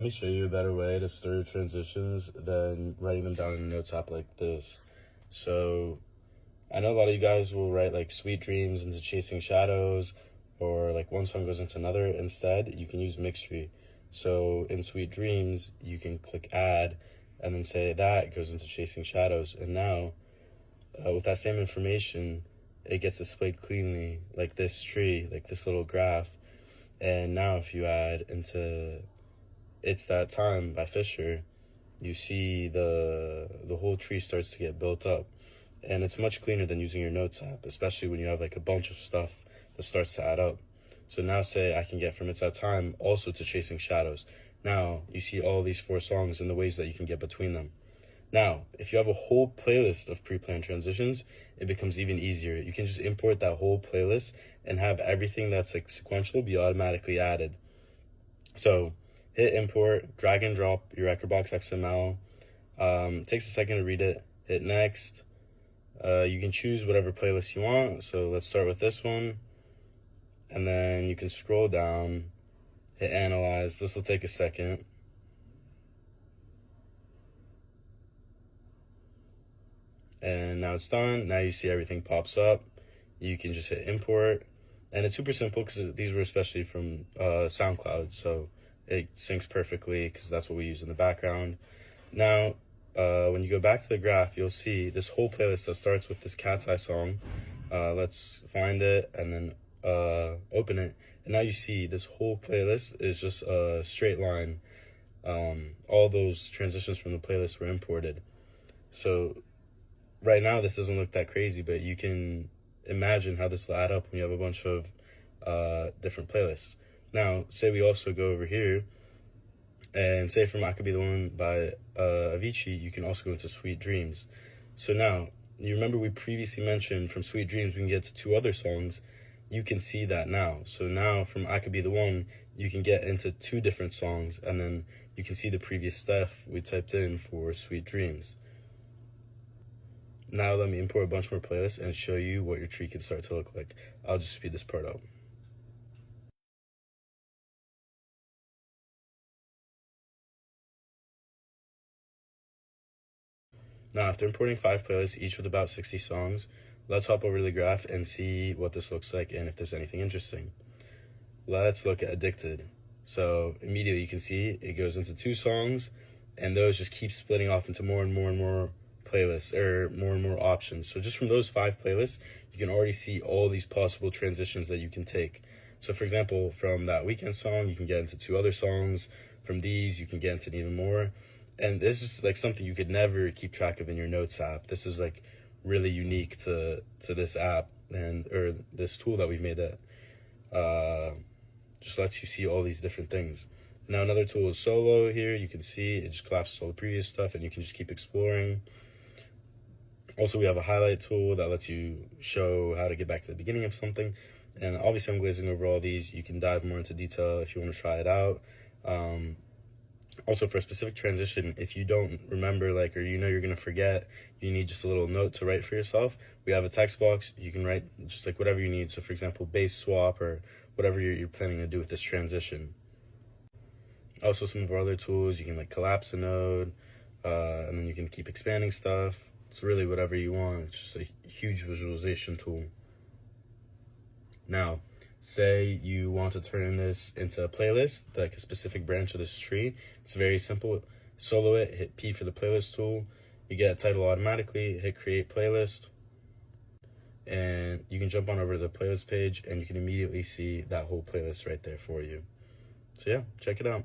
Let me show you a better way to store your transitions than writing them down in a notes app like this. So I know a lot of you guys will write like Sweet Dreams into Chasing Shadows, or like one song goes into another. Instead, you can use MixTree. So in Sweet Dreams, you can click add and then say that goes into Chasing Shadows. And now with that same information, it gets displayed cleanly like this tree, like this little graph. And now if you add into It's That Time by Fisher, you see the whole tree starts to get built up. And it's much cleaner than using your notes app, especially when you have like a bunch of stuff that starts to add up. So now say I can get from It's That Time also to Chasing Shadows. Now you see all these 4 songs and the ways that you can get between them. Now, if you have a whole playlist of pre-planned transitions, it becomes even easier. You can just import that whole playlist and have everything that's like sequential be automatically added. So hit import, drag and drop your Rekordbox XML. Takes a second to read it. Hit next. You can choose whatever playlist you want. So let's start with this one. And then you can scroll down, hit analyze. This will take a second. And now it's done. Now you see everything pops up. You can just hit import. And it's super simple because these were especially from SoundCloud. So it syncs perfectly because that's what we use in the background. Now, when you go back to the graph, you'll see this whole playlist that starts with this Cat's Eye song. Let's find it and then open it. And now you see this whole playlist is just a straight line. All those transitions from the playlist were imported. So right now this doesn't look that crazy, but you can imagine how this will add up when you have a bunch of different playlists. Now, say we also go over here and say from I Could Be the One by Avicii, you can also go into Sweet Dreams. So now, you remember we previously mentioned from Sweet Dreams we can get to 2 other songs. You can see that now. So now from I Could Be the One, you can get into 2 different songs, and then you can see the previous stuff we typed in for Sweet Dreams. Now let me import a bunch more playlists and show you what your tree can start to look like. I'll just speed this part up. Now, after importing 5 playlists, each with about 60 songs, let's hop over to the graph and see what this looks like and if there's anything interesting. Let's look at Addicted. So immediately you can see it goes into 2 songs, and those just keep splitting off into more and more and more playlists, or more and more options. So just from those 5 playlists, you can already see all these possible transitions that you can take. So for example, from that Weekend song, you can get into 2 other songs. From these, you can get into even more. And this is like something you could never keep track of in your notes app. This is like really unique to this app or this tool that we've made that just lets you see all these different things. Now another tool is Solo. Here you can see it just collapses all the previous stuff and you can just keep exploring. Also, we have a highlight tool that lets you show how to get back to the beginning of something. And obviously I'm glazing over all these. You can dive more into detail if you want to try it out. Also, for a specific transition, if you don't remember, like, or you know you're going to forget, you need just a little note to write for yourself. We have a text box. You can write just like whatever you need. So for example, bass swap or whatever you're planning to do with this transition. Also, some of our other tools, you can like collapse a node, and then you can keep expanding stuff. It's really whatever you want. It's just a huge visualization tool. Now, say you want to turn this into a playlist, like a specific branch of this tree. It's very simple. Solo it, hit P for the playlist tool. You get a title automatically, hit create playlist. And you can jump on over to the playlist page and you can immediately see that whole playlist right there for you. So yeah, check it out.